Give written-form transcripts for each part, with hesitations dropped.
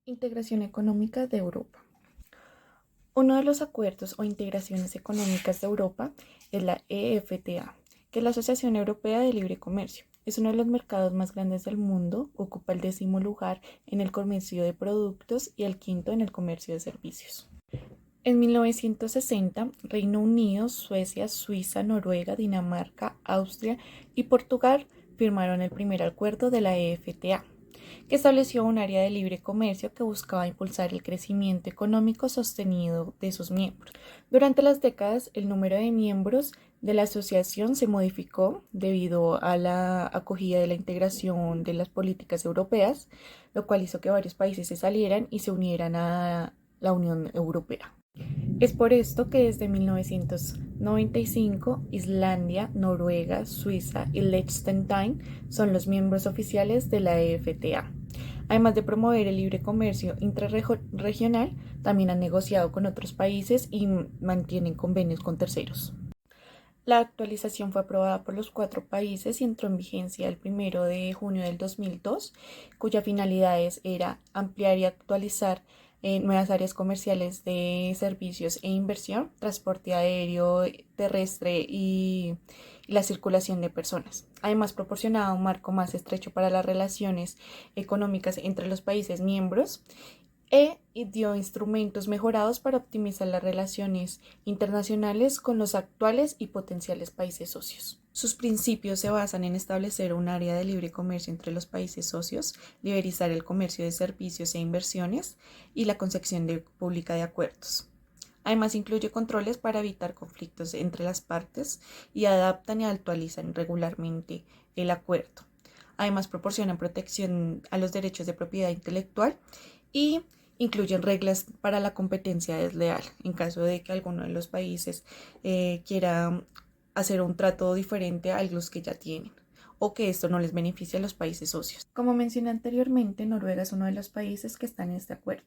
Integración económica de Europa. Uno de los acuerdos o integraciones económicas de Europa es la EFTA, que es la Asociación Europea de Libre Comercio. Es uno de los mercados más grandes del mundo, ocupa el 10º lugar en el comercio de productos y el quinto en el comercio de servicios. En 1960, Reino Unido, Suecia, Suiza, Noruega, Dinamarca, Austria y Portugal firmaron el primer acuerdo de la EFTA, que estableció un área de libre comercio que buscaba impulsar el crecimiento económico sostenido de sus miembros. Durante las décadas, el número de miembros de la asociación se modificó debido a la acogida de la integración de las políticas europeas, lo cual hizo que varios países se salieran y se unieran a la Unión Europea. Es por esto que desde 1995 Islandia, Noruega, Suiza y Liechtenstein son los miembros oficiales de la EFTA. Además de promover el libre comercio intrarregional, también han negociado con otros países y mantienen convenios con terceros. La actualización fue aprobada por los 4 países y entró en vigencia el 1 de junio del 2002, cuya finalidad era ampliar y actualizar nuevas áreas comerciales de servicios e inversión, transporte aéreo, terrestre y la circulación de personas. Además, proporcionaba un marco más estrecho para las relaciones económicas entre los países miembros y dio instrumentos mejorados para optimizar las relaciones internacionales con los actuales y potenciales países socios. Sus principios se basan en establecer un área de libre comercio entre los países socios, liberalizar el comercio de servicios e inversiones y la concepción pública de acuerdos. Además, incluye controles para evitar conflictos entre las partes y adaptan y actualizan regularmente el acuerdo. Además, proporcionan protección a los derechos de propiedad intelectual y incluyen reglas para la competencia desleal en caso de que alguno de los países quiera hacer un trato diferente a los que ya tienen o que esto no les beneficie a los países socios. Como mencioné anteriormente, Noruega es uno de los países que está en este acuerdo.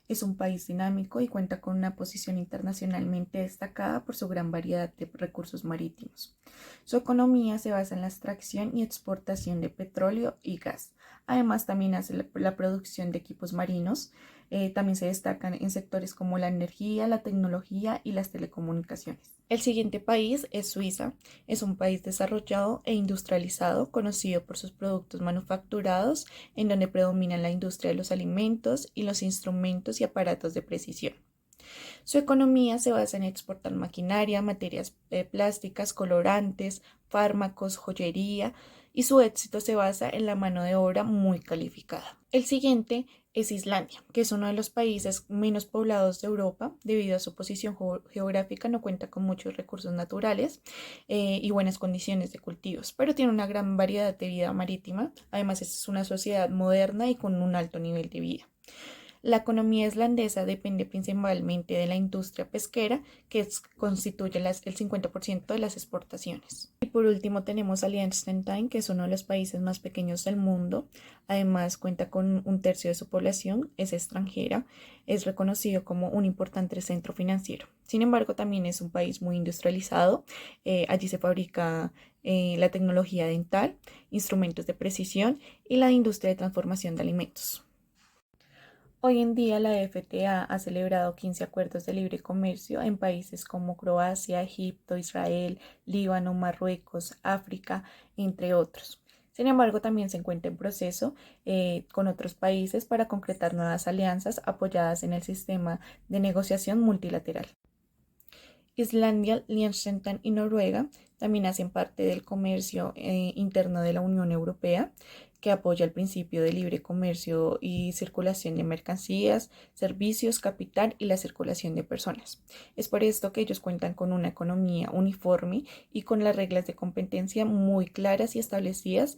Es un país dinámico y cuenta con una posición internacionalmente destacada por su gran variedad de recursos marítimos. Su economía se basa en la extracción y exportación de petróleo y gas. Además, también hace la producción de equipos marinos. También se destacan en sectores como la energía, la tecnología y las telecomunicaciones. El siguiente país es Suiza. Es un país desarrollado e industrializado, conocido por sus productos manufacturados, en donde predominan la industria de los alimentos y los instrumentos y aparatos de precisión. Su economía se basa en exportar maquinaria, materias plásticas, colorantes, fármacos, joyería, y su éxito se basa en la mano de obra muy calificada. El siguiente es Islandia, que es uno de los países menos poblados de Europa. Debido a su posición geográfica, no cuenta con muchos recursos naturales y buenas condiciones de cultivos, pero tiene una gran variedad de vida marítima. Además, es una sociedad moderna y con un alto nivel de vida. La economía islandesa depende principalmente de la industria pesquera, que constituye el 50% de las exportaciones. Y por último tenemos a Liechtenstein, que es uno de los países más pequeños del mundo. Además cuenta con un tercio de su población, es extranjera, es reconocido como un importante centro financiero. Sin embargo, también es un país muy industrializado. Allí se fabrica la tecnología dental, instrumentos de precisión y la industria de transformación de alimentos. Hoy en día la FTA ha celebrado 15 acuerdos de libre comercio en países como Croacia, Egipto, Israel, Líbano, Marruecos, África, entre otros. Sin embargo, también se encuentra en proceso con otros países para concretar nuevas alianzas apoyadas en el sistema de negociación multilateral. Islandia, Liechtenstein y Noruega también hacen parte del comercio interno de la Unión Europea, que apoya el principio de libre comercio y circulación de mercancías, servicios, capital y la circulación de personas. Es por esto que ellos cuentan con una economía uniforme y con las reglas de competencia muy claras y establecidas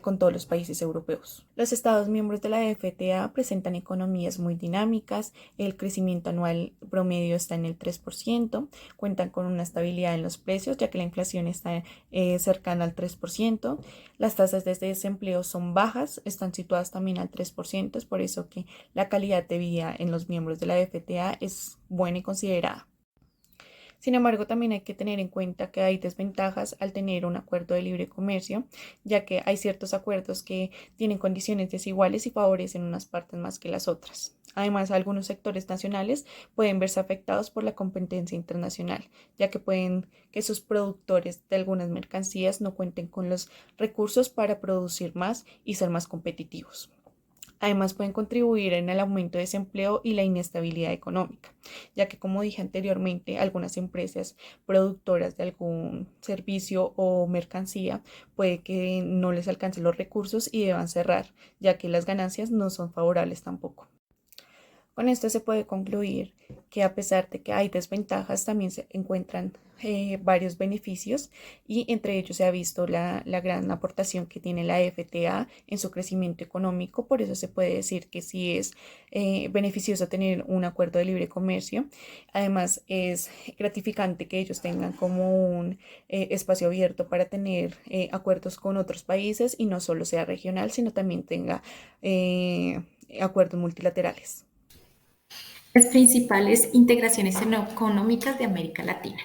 con todos los países europeos. Los Estados miembros de la FTA presentan economías muy dinámicas, el crecimiento anual promedio está en el 3%, cuentan con una estabilidad en los precios, ya que la inflación está cercana al 3%. Las tasas de desempleo son bajas, están situadas también al 3%, es por eso que la calidad de vida en los miembros de la FTA es buena y considerada. Sin embargo, también hay que tener en cuenta que hay desventajas al tener un acuerdo de libre comercio, ya que hay ciertos acuerdos que tienen condiciones desiguales y favorecen unas partes más que las otras. Además, algunos sectores nacionales pueden verse afectados por la competencia internacional, ya que pueden que sus productores de algunas mercancías no cuenten con los recursos para producir más y ser más competitivos. Además, pueden contribuir en el aumento de desempleo y la inestabilidad económica, ya que, como dije anteriormente, algunas empresas productoras de algún servicio o mercancía puede que no les alcancen los recursos y deban cerrar, ya que las ganancias no son favorables tampoco. Con esto se puede concluir que a pesar de que hay desventajas, también se encuentran varios beneficios y entre ellos se ha visto la gran aportación que tiene la FTA en su crecimiento económico. Por eso se puede decir que sí es beneficioso tener un acuerdo de libre comercio. Además, es gratificante que ellos tengan como un espacio abierto para tener acuerdos con otros países y no solo sea regional, sino también tenga acuerdos multilaterales. Las principales integraciones económicas de América Latina.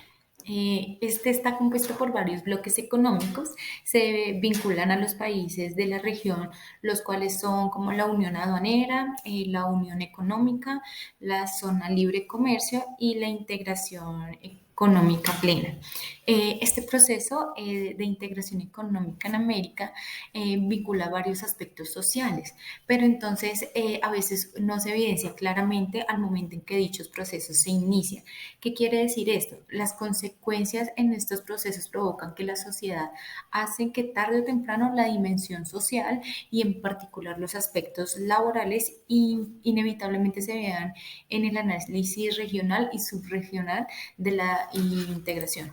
Este está compuesto por varios bloques económicos, se vinculan a los países de la región, los cuales son como la Unión Aduanera, la Unión Económica, la Zona Libre Comercio y la Integración Económica Plena. Este proceso de integración económica en América vincula varios aspectos sociales, pero entonces a veces no se evidencia claramente al momento en que dichos procesos se inician. ¿Qué quiere decir esto? Las consecuencias en estos procesos provocan que la sociedad hacen que tarde o temprano la dimensión social y en particular los aspectos laborales inevitablemente se vean en el análisis regional y subregional de la integración.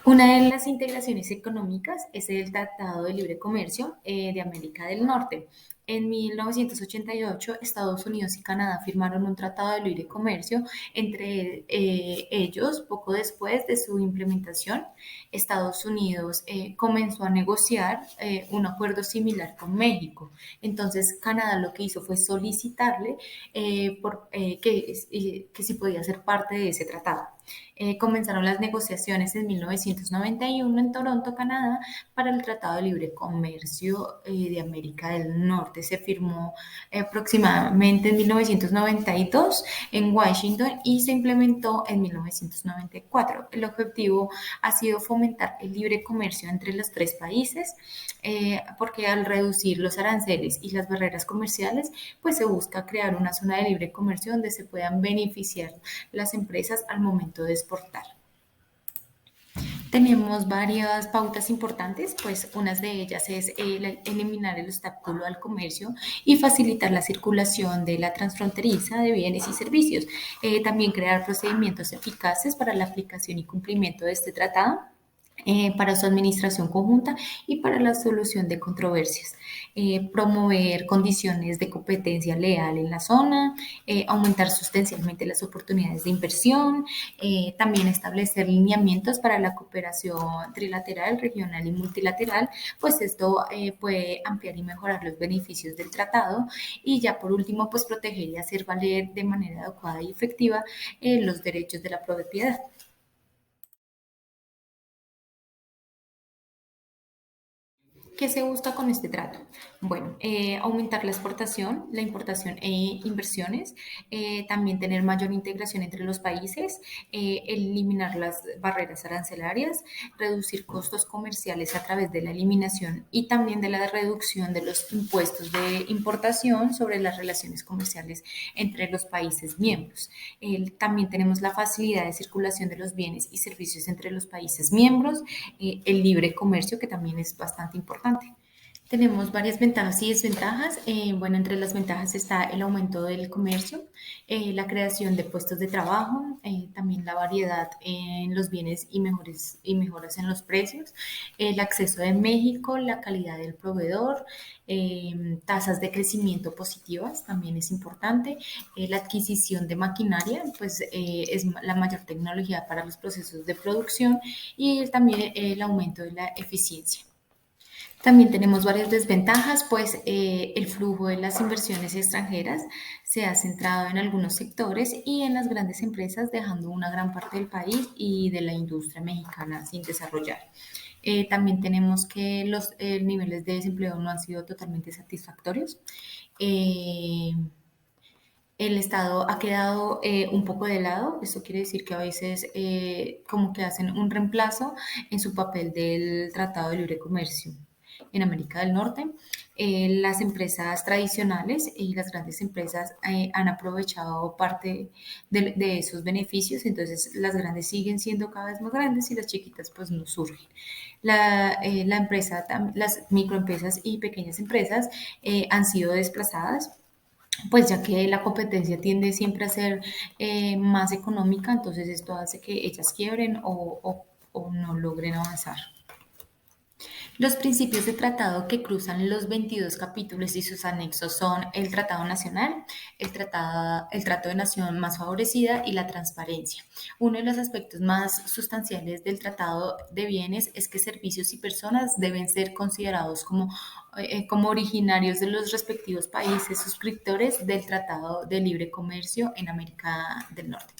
Una de las integraciones económicas es el Tratado de Libre Comercio de América del Norte. En 1988, Estados Unidos y Canadá firmaron un tratado de libre comercio. Entre ellos, poco después de su implementación, Estados Unidos comenzó a negociar un acuerdo similar con México. Entonces, Canadá lo que hizo fue solicitarle que si podía ser parte de ese tratado. Comenzaron las negociaciones en 1991 en Toronto, Canadá, para el Tratado de Libre Comercio de América del Norte. Se firmó aproximadamente en 1992 en Washington y se implementó en 1994. El objetivo ha sido fomentar el libre comercio entre los tres países, porque al reducir los aranceles y las barreras comerciales, pues se busca crear una zona de libre comercio donde se puedan beneficiar las empresas al momento de exportar. Tenemos varias pautas importantes, pues unas de ellas es eliminar el obstáculo al comercio y facilitar la circulación de la transfronteriza de bienes y servicios. También crear procedimientos eficaces para la aplicación y cumplimiento de este tratado, para su administración conjunta y para la solución de controversias. Promover condiciones de competencia leal en la zona, aumentar sustancialmente las oportunidades de inversión, también establecer lineamientos para la cooperación trilateral, regional y multilateral, pues esto puede ampliar y mejorar los beneficios del tratado y ya por último, pues proteger y hacer valer de manera adecuada y efectiva los derechos de la propiedad. ¿Qué se busca con este trato? Bueno, aumentar la exportación, la importación e inversiones, también tener mayor integración entre los países, eliminar las barreras arancelarias, reducir costos comerciales a través de la eliminación y también de la reducción de los impuestos de importación sobre las relaciones comerciales entre los países miembros. También tenemos la facilidad de circulación de los bienes y servicios entre los países miembros, el libre comercio, que también es bastante importante. Tenemos varias ventajas y desventajas. Bueno, entre las ventajas está el aumento del comercio, la creación de puestos de trabajo, también la variedad en los bienes y mejoras en los precios, el acceso de México, la calidad del proveedor, tasas de crecimiento positivas, también es importante, la adquisición de maquinaria, pues es la mayor tecnología para los procesos de producción y también el aumento de la eficiencia. También tenemos varias desventajas, pues el flujo de las inversiones extranjeras se ha centrado en algunos sectores y en las grandes empresas, dejando una gran parte del país y de la industria mexicana sin desarrollar. También tenemos que los niveles de desempleo no han sido totalmente satisfactorios. Eh, el Estado ha quedado un poco de lado. Esto quiere decir que a veces como que hacen un reemplazo en su papel del Tratado de Libre Comercio en América del Norte. Las empresas tradicionales y las grandes empresas han aprovechado parte de esos beneficios, entonces las grandes siguen siendo cada vez más grandes y las chiquitas pues no surgen. La empresa, las microempresas y pequeñas empresas han sido desplazadas pues ya que la competencia tiende siempre a ser más económica, entonces esto hace que ellas quiebren o no logren avanzar. Los principios de tratado que cruzan los 22 capítulos y sus anexos son el Tratado Nacional, el Trato de Nación más favorecida y la transparencia. Uno de los aspectos más sustanciales del Tratado de Bienes es que servicios y personas deben ser considerados como originarios de los respectivos países suscriptores del Tratado de Libre Comercio en América del Norte.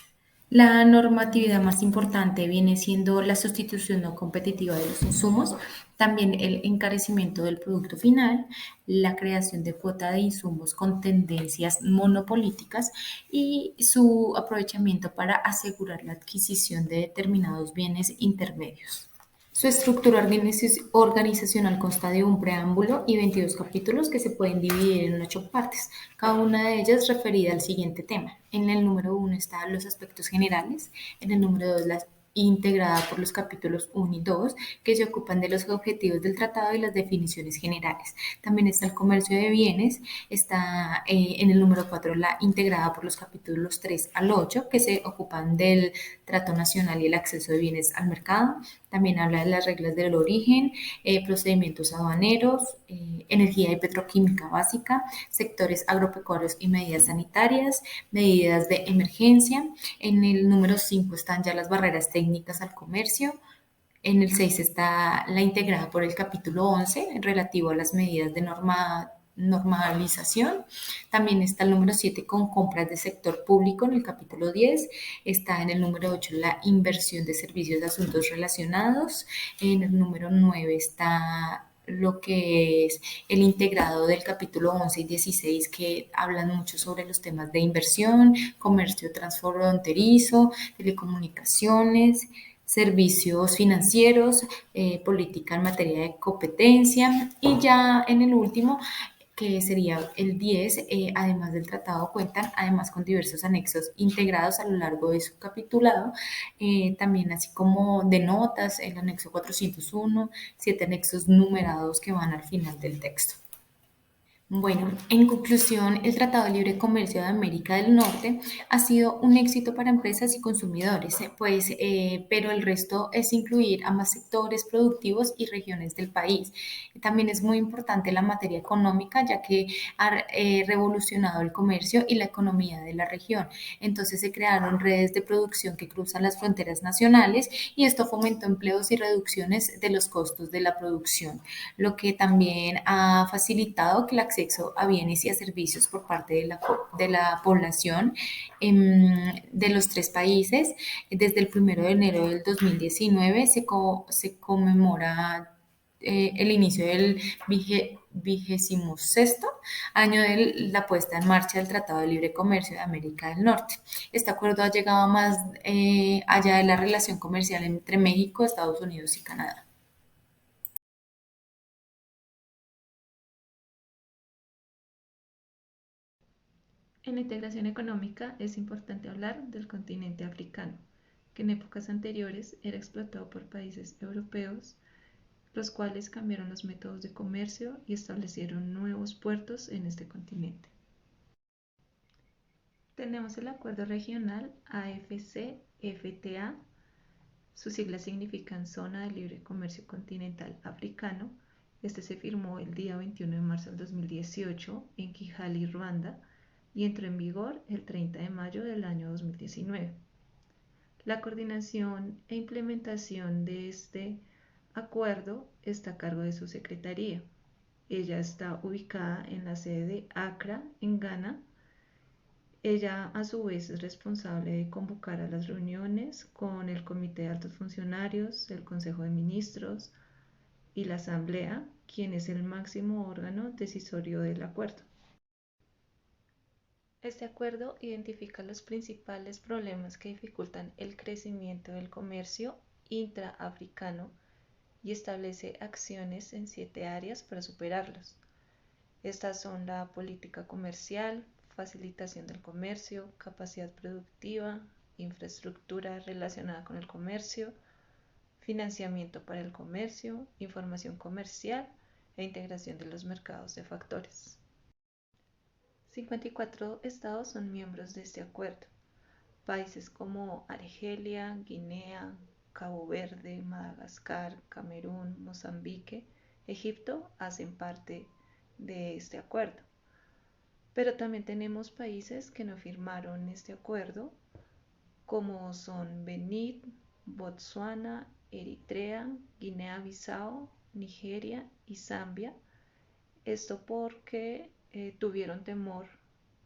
La normatividad más importante viene siendo la sustitución no competitiva de los insumos, también el encarecimiento del producto final, la creación de cuota de insumos con tendencias monopolíticas y su aprovechamiento para asegurar la adquisición de determinados bienes intermedios. Su estructura organizacional consta de un preámbulo y 22 capítulos que se pueden dividir en 8 partes, cada una de ellas referida al siguiente tema. En el número 1 están los aspectos generales, en el número 2 las integrada por los capítulos 1 y 2, que se ocupan de los objetivos del tratado y las definiciones generales. También está el comercio de bienes, está en el número 4 la integrada por los capítulos 3 al 8, que se ocupan del trato nacional y el acceso de bienes al mercado. También habla de las reglas del origen, procedimientos aduaneros, energía y petroquímica básica, sectores agropecuarios y medidas sanitarias, medidas de emergencia. En el número 5 están ya las barreras técnicas al comercio. En el 6 está la integrada por el capítulo 11 relativo a las medidas de normalización. También está el número 7 con compras de sector público en el capítulo 10. Está en el número 8 la inversión de servicios de asuntos relacionados. En el número 9 está lo que es el integrado del capítulo 11 y 16 que hablan mucho sobre los temas de inversión, comercio transfronterizo, telecomunicaciones, servicios financieros, política en materia de competencia y ya en el último que sería el 10, además del tratado, cuentan además con diversos anexos integrados a lo largo de su capitulado, también así como de notas, el anexo 401, 7 anexos numerados que van al final del texto. Bueno, en conclusión, el Tratado de Libre Comercio de América del Norte ha sido un éxito para empresas y consumidores, pero el resto es incluir a más sectores productivos y regiones del país. También es muy importante la materia económica, ya que ha revolucionado el comercio y la economía de la región. Entonces se crearon redes de producción que cruzan las fronteras nacionales y esto fomentó empleos y reducciones de los costos de la producción, lo que también ha facilitado que el acceso a bienes y a servicios por parte de la población de los tres países. Desde el 1 de enero del 2019 se conmemora el inicio del vigésimo sexto año de la puesta en marcha del Tratado de Libre Comercio de América del Norte. Este acuerdo ha llegado más allá de la relación comercial entre México, Estados Unidos y Canadá. En la integración económica es importante hablar del continente africano, que en épocas anteriores era explotado por países europeos, los cuales cambiaron los métodos de comercio y establecieron nuevos puertos en este continente. Tenemos el acuerdo regional AFC-FTA, sus siglas significan Zona de Libre Comercio Continental Africano. Este se firmó el día 21 de marzo del 2018 en Kigali, Ruanda, y entró en vigor el 30 de mayo del año 2019. La coordinación e implementación de este acuerdo está a cargo de su secretaría. Ella está ubicada en la sede de Accra, en Ghana. Ella a su vez es responsable de convocar a las reuniones con el Comité de Altos Funcionarios, el Consejo de Ministros y la Asamblea, quien es el máximo órgano decisorio del acuerdo. Este acuerdo identifica los principales problemas que dificultan el crecimiento del comercio intraafricano y establece acciones en 7 áreas para superarlos. Estas son la política comercial, facilitación del comercio, capacidad productiva, infraestructura relacionada con el comercio, financiamiento para el comercio, información comercial e integración de los mercados de factores. 54 estados son miembros de este acuerdo. Países como Argelia, Guinea, Cabo Verde, Madagascar, Camerún, Mozambique, Egipto hacen parte de este acuerdo. Pero también tenemos países que no firmaron este acuerdo, como son Benín, Botsuana, Eritrea, Guinea-Bissau, Nigeria y Zambia. Esto porque tuvieron temor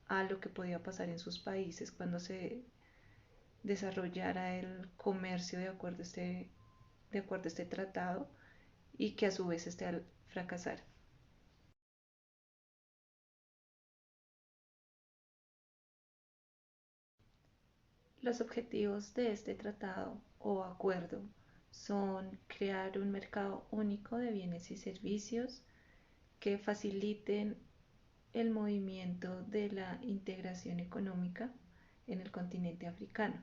a lo que podía pasar en sus países cuando se desarrollara el comercio de acuerdo a este tratado y que a su vez este al fracasar. Los objetivos de este tratado o acuerdo son crear un mercado único de bienes y servicios que faciliten el movimiento de la integración económica en el continente africano.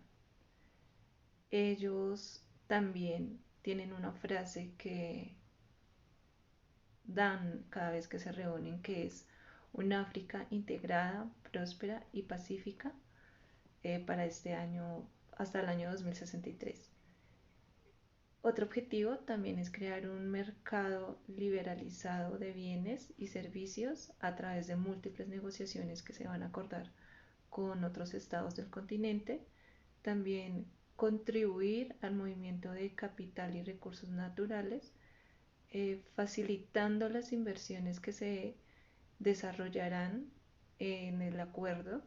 Ellos también tienen una frase que dan cada vez que se reúnen, que es una África integrada, próspera y pacífica para este año, hasta el año 2063. Otro objetivo también es crear un mercado liberalizado de bienes y servicios a través de múltiples negociaciones que se van a acordar con otros estados del continente. También contribuir al movimiento de capital y recursos naturales, facilitando las inversiones que se desarrollarán en el acuerdo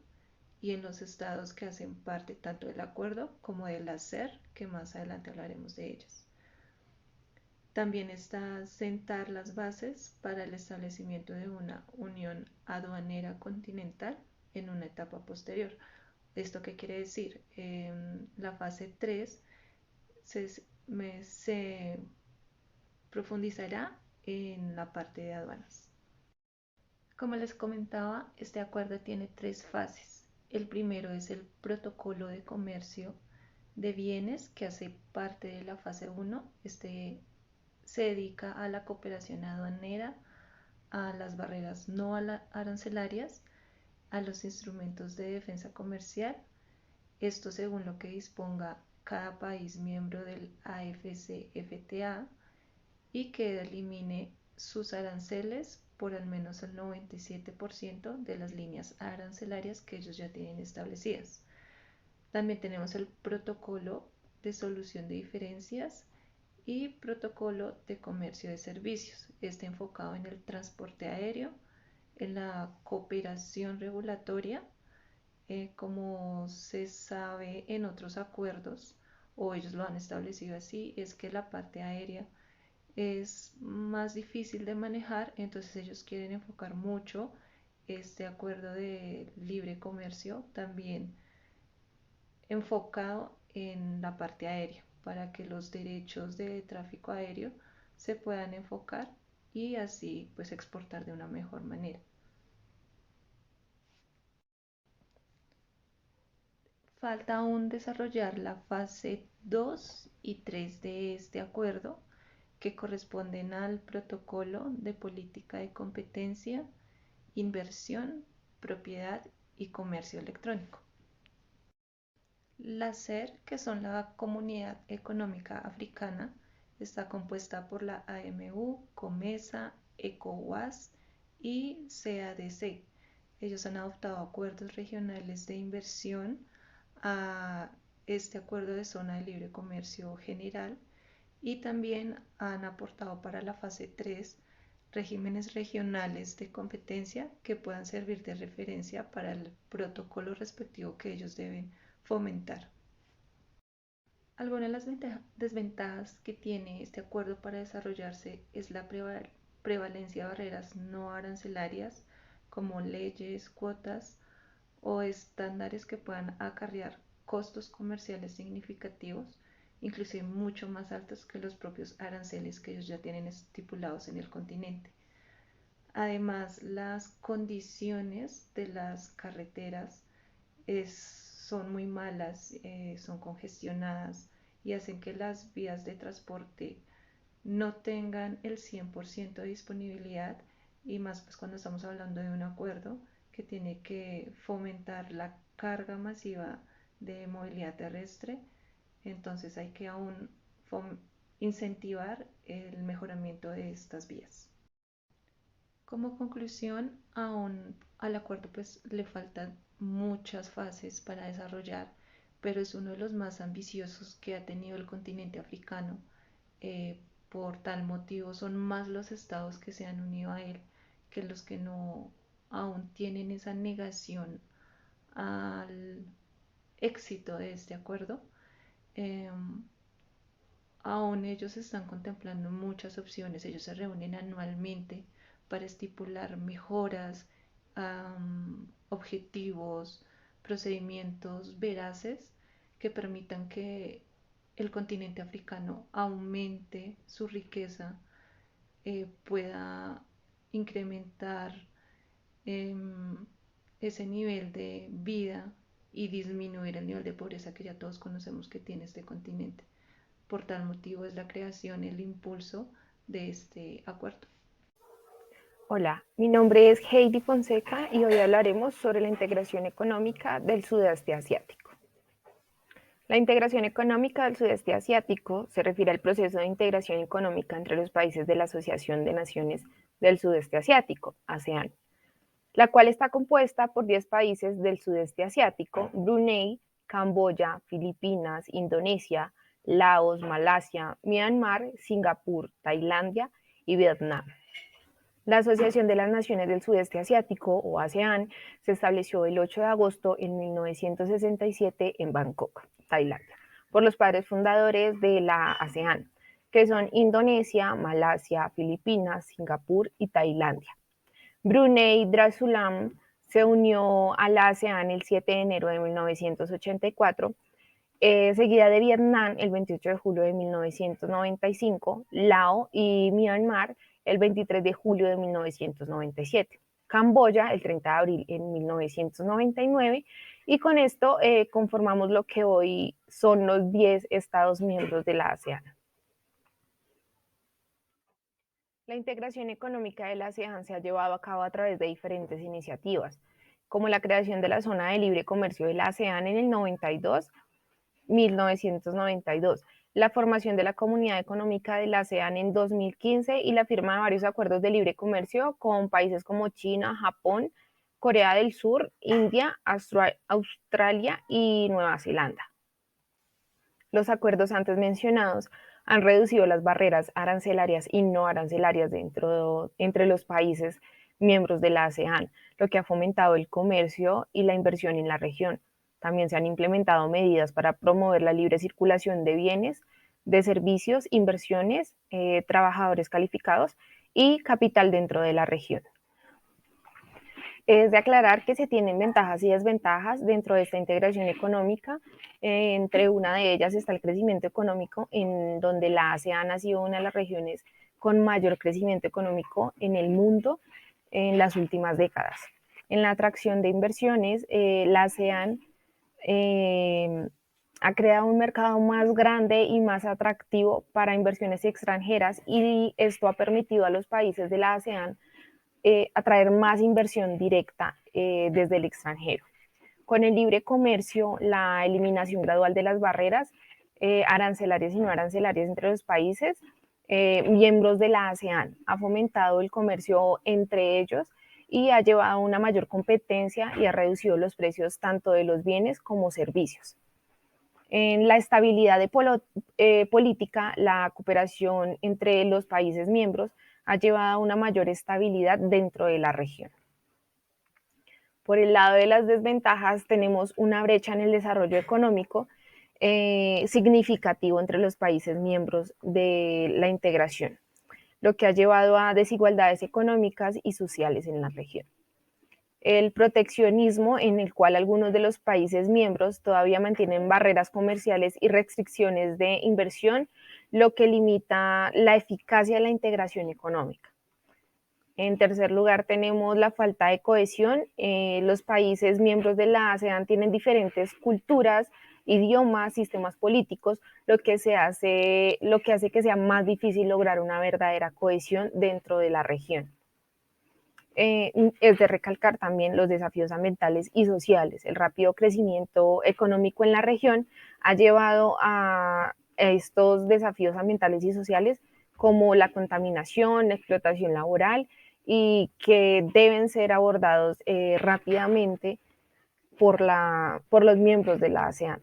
y en los estados que hacen parte tanto del acuerdo como del ACER, que más adelante hablaremos de ellas. También está sentar las bases para el establecimiento de una unión aduanera continental en una etapa posterior. ¿Esto qué quiere decir? La fase 3 se profundizará en la parte de aduanas. Como les comentaba, este acuerdo tiene 3 fases. El primero es el protocolo de comercio de bienes que hace parte de la fase 1. Este se dedica a la cooperación aduanera, a las barreras no arancelarias, a los instrumentos de defensa comercial, esto según lo que disponga cada país miembro del AFCFTA y que elimine sus aranceles por al menos el 97% de las líneas arancelarias que ellos ya tienen establecidas. También tenemos el protocolo de solución de diferencias y protocolo de comercio de servicios, este enfocado en el transporte aéreo, en la cooperación regulatoria, como se sabe en otros acuerdos, o ellos lo han establecido así, es que la parte aérea es más difícil de manejar, entonces ellos quieren enfocar mucho este acuerdo de libre comercio también enfocado en la parte aérea para que los derechos de tráfico aéreo se puedan enfocar y así pues exportar de una mejor manera. Falta aún desarrollar la fase 2 y 3 de este acuerdo que corresponden al protocolo de política de competencia, inversión, propiedad y comercio electrónico. La CER, que son la Comunidad Económica Africana, está compuesta por la AMU, COMESA, ECOWAS y CADC. Ellos han adoptado acuerdos regionales de inversión a este acuerdo de zona de libre comercio general y también han aportado para la fase 3 regímenes regionales de competencia que puedan servir de referencia para el protocolo respectivo que ellos deben fomentar. Algunas de las desventajas que tiene este acuerdo para desarrollarse es la prevalencia de barreras no arancelarias como leyes, cuotas o estándares que puedan acarrear costos comerciales significativos, inclusive mucho más altos que los propios aranceles que ellos ya tienen estipulados en el continente. Además, las condiciones de las carreteras son muy malas, son congestionadas y hacen que las vías de transporte no tengan el 100% de disponibilidad, y más pues cuando estamos hablando de un acuerdo que tiene que fomentar la carga masiva de movilidad terrestre. Entonces hay que aún incentivar el mejoramiento de estas vías. Como conclusión, aún al acuerdo pues le faltan muchas fases para desarrollar, pero es uno de los más ambiciosos que ha tenido el continente africano. Por tal motivo son más los estados que se han unido a él que los que no aún tienen esa negación al éxito de este acuerdo. Eh, Aún ellos están contemplando muchas opciones, ellos se reúnen anualmente para estipular mejoras, objetivos, procedimientos veraces que permitan que el continente africano aumente su riqueza, pueda incrementar eh, ese nivel de vida y disminuir el nivel de pobreza que ya todos conocemos que tiene este continente. Por tal motivo es la creación, el impulso de este acuerdo. Hola, mi nombre es Heidi Fonseca y hoy hablaremos sobre la integración económica del sudeste asiático. La integración económica del sudeste asiático se refiere al proceso de integración económica entre los países de la Asociación de Naciones del Sudeste Asiático, ASEAN, la cual está compuesta por 10 países del sudeste asiático: Brunei, Camboya, Filipinas, Indonesia, Laos, Malasia, Myanmar, Singapur, Tailandia y Vietnam. La Asociación de las Naciones del Sudeste Asiático, o ASEAN, se estableció el 8 de agosto de 1967 en Bangkok, Tailandia, por los padres fundadores de la ASEAN, que son Indonesia, Malasia, Filipinas, Singapur y Tailandia. Brunei Darussalam se unió a la ASEAN el 7 de enero de 1984, seguida de Vietnam el 28 de julio de 1995, Laos y Myanmar el 23 de julio de 1997, Camboya el 30 de abril de 1999, y con esto conformamos lo que hoy son los 10 Estados miembros de la ASEAN. La integración económica de la ASEAN se ha llevado a cabo a través de diferentes iniciativas, como la creación de la Zona de Libre Comercio de la ASEAN en el 1992, la formación de la Comunidad Económica de la ASEAN en 2015 y la firma de varios acuerdos de libre comercio con países como China, Japón, Corea del Sur, India, Australia y Nueva Zelanda. Los acuerdos antes mencionados han reducido las barreras arancelarias y no arancelarias entre los países miembros de la ASEAN, lo que ha fomentado el comercio y la inversión en la región. También se han implementado medidas para promover la libre circulación de bienes, de servicios, inversiones, trabajadores calificados y capital dentro de la región. Es de aclarar que se tienen ventajas y desventajas dentro de esta integración económica. Entre una de ellas está el crecimiento económico, en donde la ASEAN ha sido una de las regiones con mayor crecimiento económico en el mundo en las últimas décadas. En la atracción de inversiones, la ASEAN ha creado un mercado más grande y más atractivo para inversiones extranjeras, y esto ha permitido a los países de la ASEAN atraer más inversión directa desde el extranjero. Con el libre comercio, la eliminación gradual de las barreras arancelarias y no arancelarias entre los países miembros de la ASEAN ha fomentado el comercio entre ellos y ha llevado a una mayor competencia y ha reducido los precios tanto de los bienes como servicios. En la estabilidad política, la cooperación entre los países miembros ha llevado a una mayor estabilidad dentro de la región. Por el lado de las desventajas, tenemos una brecha en el desarrollo económico significativo entre los países miembros de la integración, lo que ha llevado a desigualdades económicas y sociales en la región. El proteccionismo, en el cual algunos de los países miembros todavía mantienen barreras comerciales y restricciones de inversión, lo que limita la eficacia de la integración económica. En tercer lugar, tenemos la falta de cohesión. Los países miembros de la ASEAN tienen diferentes culturas, idiomas, sistemas políticos, lo que hace que sea más difícil lograr una verdadera cohesión dentro de la región. Es de recalcar también los desafíos ambientales y sociales. El rápido crecimiento económico en la región ha llevado a estos desafíos ambientales y sociales como la contaminación, la explotación laboral y que deben ser abordados rápidamente por los miembros de la ASEAN.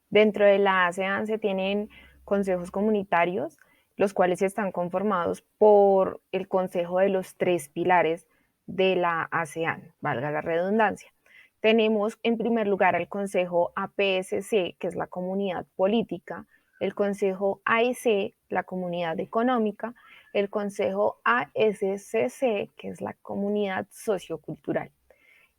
Dentro de la ASEAN se tienen consejos comunitarios, los cuales están conformados por el consejo de los tres pilares de la ASEAN, valga la redundancia. Tenemos en primer lugar al consejo APSC, que es la comunidad política, el consejo AIC, la comunidad económica, el consejo ASCC, que es la comunidad sociocultural,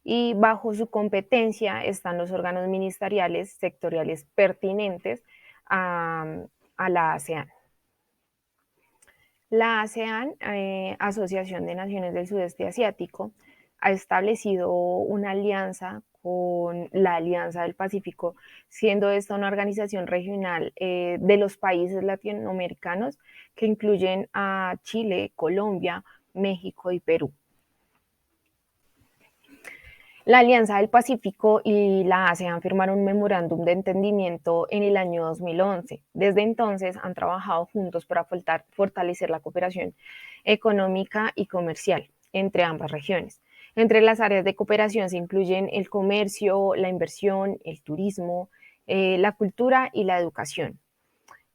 y bajo su competencia están los órganos ministeriales sectoriales pertinentes a la ASEAN. La ASEAN, Asociación de Naciones del Sudeste Asiático, ha establecido una alianza con la Alianza del Pacífico, siendo esta una organización regional de los países latinoamericanos que incluyen a Chile, Colombia, México y Perú. La Alianza del Pacífico y la ASEAN firmaron un memorándum de entendimiento en el año 2011. Desde entonces han trabajado juntos para fortalecer la cooperación económica y comercial entre ambas regiones. Entre las áreas de cooperación se incluyen el comercio, la inversión, el turismo, la cultura y la educación.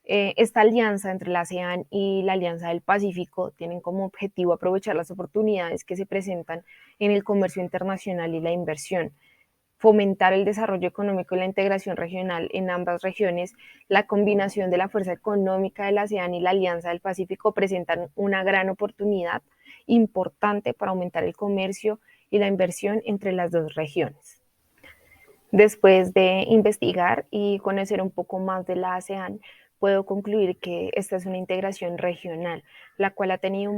Esta alianza entre la ASEAN y la Alianza del Pacífico tienen como objetivo aprovechar las oportunidades que se presentan en el comercio internacional y la inversión, fomentar el desarrollo económico y la integración regional en ambas regiones. La combinación de la fuerza económica de la ASEAN y la Alianza del Pacífico presentan una gran oportunidad importante para aumentar el comercio y la inversión entre las dos regiones. Después de investigar y conocer un poco más de la ASEAN, puedo concluir que esta es una integración regional, la cual ha tenido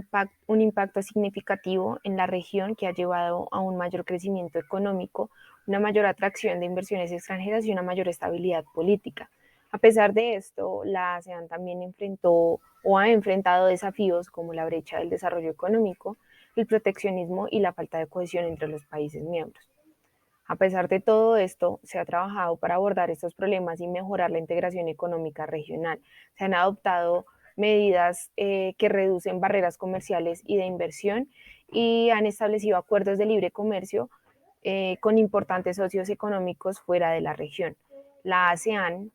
un impacto significativo en la región que ha llevado a un mayor crecimiento económico, una mayor atracción de inversiones extranjeras y una mayor estabilidad política. A pesar de esto, la ASEAN también enfrentó o ha enfrentado desafíos como la brecha del desarrollo económico, el proteccionismo y la falta de cohesión entre los países miembros. A pesar de todo esto, se ha trabajado para abordar estos problemas y mejorar la integración económica regional. Se han adoptado medidas que reducen barreras comerciales y de inversión y han establecido acuerdos de libre comercio con importantes socios económicos fuera de la región. La ASEAN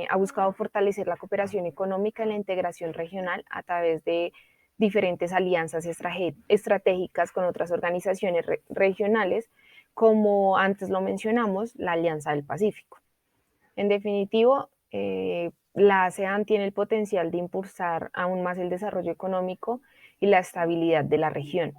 ha buscado fortalecer la cooperación económica y la integración regional a través de diferentes alianzas estratégicas con otras organizaciones regionales, como antes lo mencionamos, la Alianza del Pacífico. En definitivo, la ASEAN tiene el potencial de impulsar aún más el desarrollo económico y la estabilidad de la región,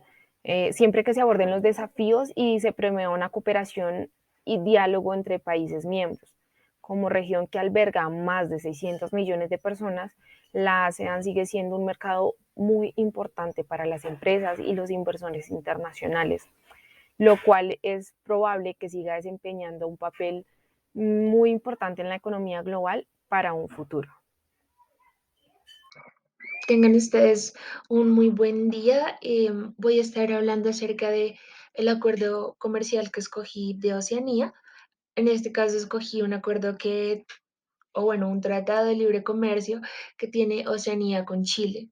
siempre que se aborden los desafíos y se promueva una cooperación y diálogo entre países miembros. Como región que alberga más de 600 millones de personas, la ASEAN sigue siendo un mercado muy importante para las empresas y los inversores internacionales, lo cual es probable que siga desempeñando un papel muy importante en la economía global para un futuro. Tengan ustedes un muy buen día. Voy a estar hablando acerca de el acuerdo comercial que escogí de Oceanía. En este caso escogí un acuerdo un tratado de libre comercio que tiene Oceanía con Chile.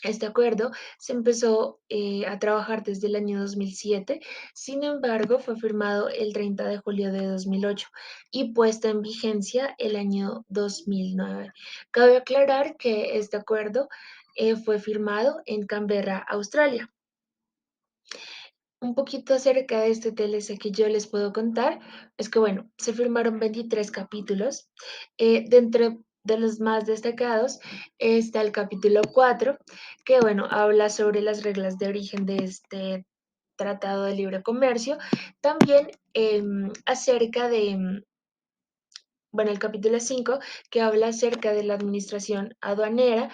Este acuerdo se empezó a trabajar desde el año 2007, sin embargo, fue firmado el 30 de julio de 2008 y puesto en vigencia el año 2009. Cabe aclarar que este acuerdo fue firmado en Canberra, Australia. Un poquito acerca de este TLC que yo les puedo contar es que, bueno, se firmaron 23 capítulos. Dentro de los más destacados está el capítulo 4, que, bueno, habla sobre las reglas de origen de este Tratado de Libre Comercio. También acerca de, bueno, el capítulo 5, que habla acerca de la administración aduanera.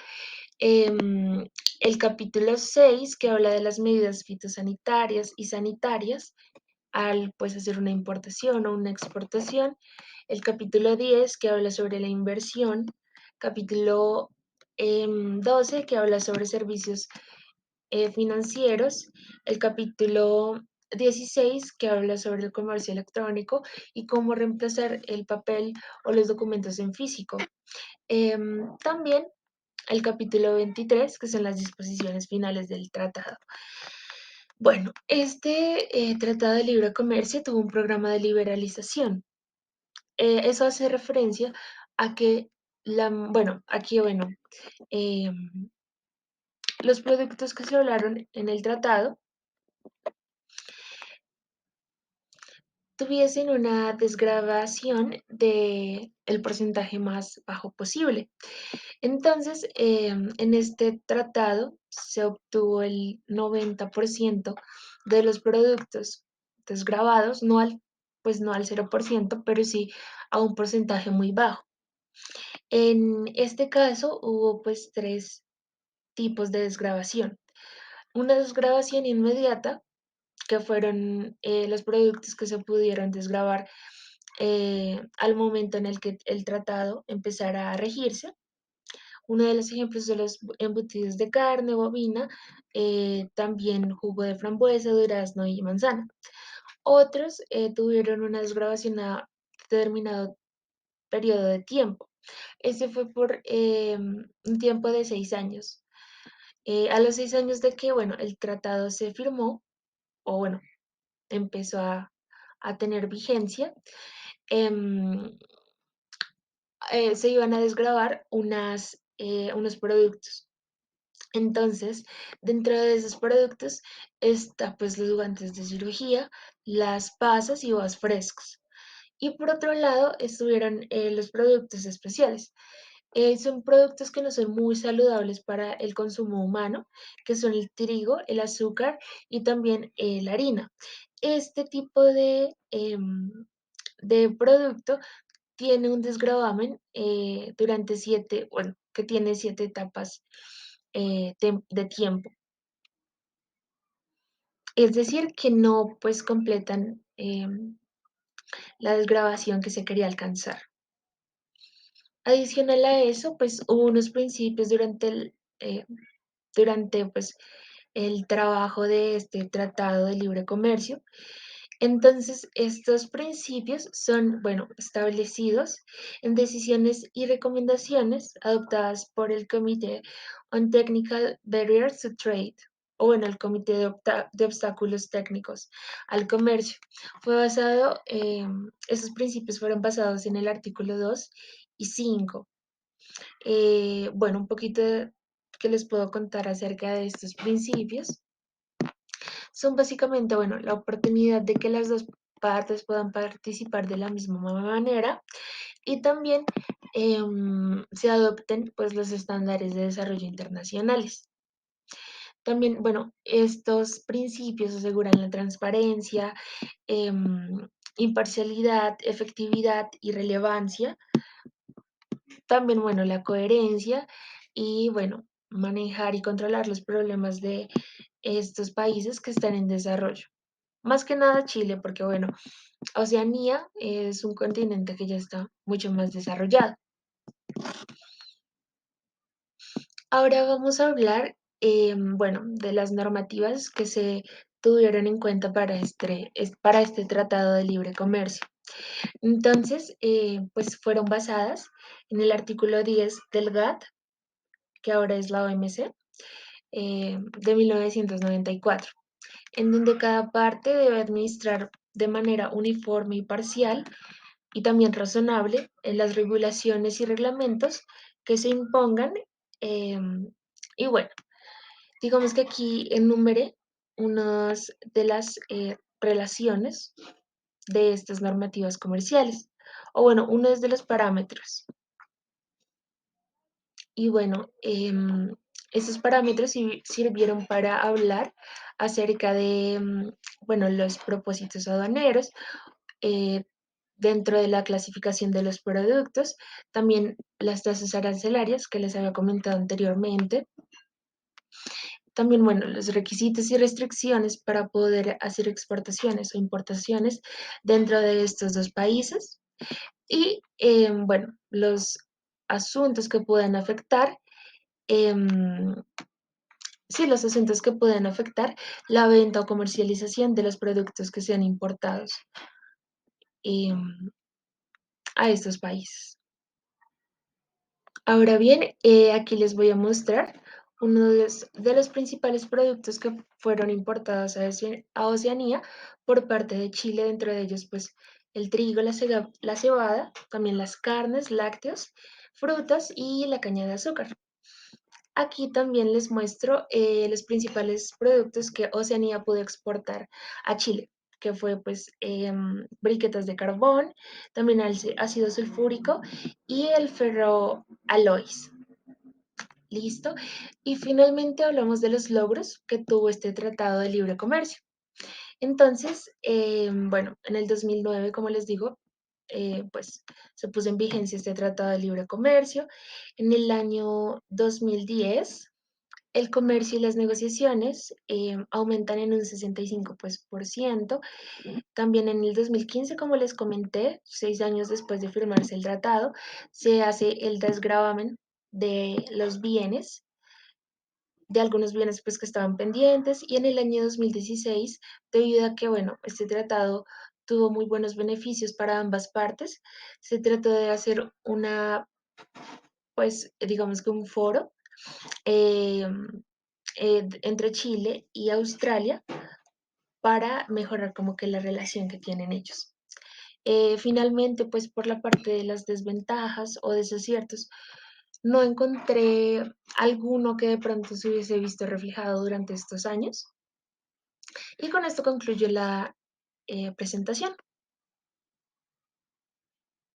Em, el capítulo 6, que habla de las medidas fitosanitarias y sanitarias al pues hacer una importación o una exportación. El capítulo 10, que habla sobre la inversión. Capítulo 12, que habla sobre servicios financieros. El capítulo 16, que habla sobre el comercio electrónico y cómo reemplazar el papel o los documentos en físico. También el capítulo 23, que son las disposiciones finales del tratado. Bueno, este Tratado de Libre Comercio tuvo un programa de liberalización. Eso hace referencia a que, aquí, eh, los productos que se hablaron en el tratado tuviesen una desgravación del porcentaje más bajo posible. Entonces, en este tratado se obtuvo el 90% de los productos desgravados, pues no al 0%, pero sí a un porcentaje muy bajo. En este caso hubo pues tres tipos de desgravación. Una desgravación inmediata, que fueron los productos que se pudieron desgravar al momento en el que el tratado empezara a regirse. Uno de los ejemplos de los embutidos de carne bovina, también jugo de frambuesa, durazno y manzana. Otros tuvieron una desgravación a determinado periodo de tiempo. Ese fue por un tiempo de 6 años. A los 6 años de que, bueno, el tratado se firmó, o bueno, empezó a tener vigencia, em, se iban a desgravar unos productos. Entonces, dentro de esos productos está pues los guantes de cirugía, las pasas y uvas frescos. Y por otro lado estuvieron los productos especiales. Son productos que no son muy saludables para el consumo humano, que son el trigo, el azúcar y también la harina. Este tipo de producto tiene un desgravamen durante que tiene 7 etapas de tiempo. Es decir, que no pues completan la desgravación que se quería alcanzar. Adicional a eso, pues hubo unos principios durante pues el trabajo de este tratado de libre comercio. Entonces, estos principios son, bueno, establecidos en decisiones y recomendaciones adoptadas por el Comité on Technical Barriers to Trade, o bueno, el Comité de Obstáculos Técnicos al Comercio. Esos principios fueron basados en el artículo 2 y 5. Bueno, un poquito que les puedo contar acerca de estos principios son básicamente, bueno, la oportunidad de que las dos partes puedan participar de la misma manera y también se adopten pues los estándares de desarrollo internacionales. También, bueno, estos principios aseguran la transparencia, imparcialidad, efectividad y relevancia. También, bueno, la coherencia y, bueno, manejar y controlar los problemas de estos países que están en desarrollo. Más que nada Chile, porque bueno, Oceanía es un continente que ya está mucho más desarrollado. Ahora vamos a hablar, bueno, de las normativas que se tuvieron en cuenta para este Tratado de Libre Comercio. Entonces, pues fueron basadas en el artículo 10 del GATT, que ahora es la OMC, de 1994, en donde cada parte debe administrar de manera uniforme y parcial y también razonable en las regulaciones y reglamentos que se impongan. Y bueno, digamos que aquí enumeré unas de las relaciones de estas normativas comerciales, o bueno, uno de los parámetros. Y bueno, esos parámetros sirvieron para hablar acerca de, bueno, los propósitos aduaneros, eh, dentro de la clasificación de los productos, también las tasas arancelarias que les había comentado anteriormente, también, bueno, los requisitos y restricciones para poder hacer exportaciones o importaciones dentro de estos dos países y, bueno, los asuntos que puedan afectar, em, sí, los asuntos que pueden afectar la venta o comercialización de los productos que sean importados em, a estos países. Ahora bien, aquí les voy a mostrar uno de los principales productos que fueron importados a Oceanía por parte de Chile, dentro de ellos pues el trigo, la cebada, también las carnes, lácteos, frutas y la caña de azúcar. Aquí también les muestro los principales productos que Oceanía pudo exportar a Chile, que fue pues briquetas de carbón, también ácido sulfúrico y el ferroalóys. ¿Listo? Y finalmente hablamos de los logros que tuvo este Tratado de Libre Comercio. Entonces, bueno, en el 2009, como les digo, pues se puso en vigencia este Tratado de Libre Comercio. En el año 2010 el comercio y las negociaciones aumentan en un 65 pues, por ciento. También en el 2015, como les comenté, 6 años después de firmarse el tratado, se hace el desgravamen de los bienes, de algunos bienes pues, que estaban pendientes. Y en el año 2016, debido a que, bueno, este tratado tuvo muy buenos beneficios para ambas partes, se trató de hacer una, pues, digamos que un foro. eh, entre Chile y Australia para mejorar como que la relación que tienen ellos. Finalmente, pues por la parte de las desventajas o desaciertos, no encontré alguno que de pronto se hubiese visto reflejado durante estos años. Y con esto concluyo la presentación.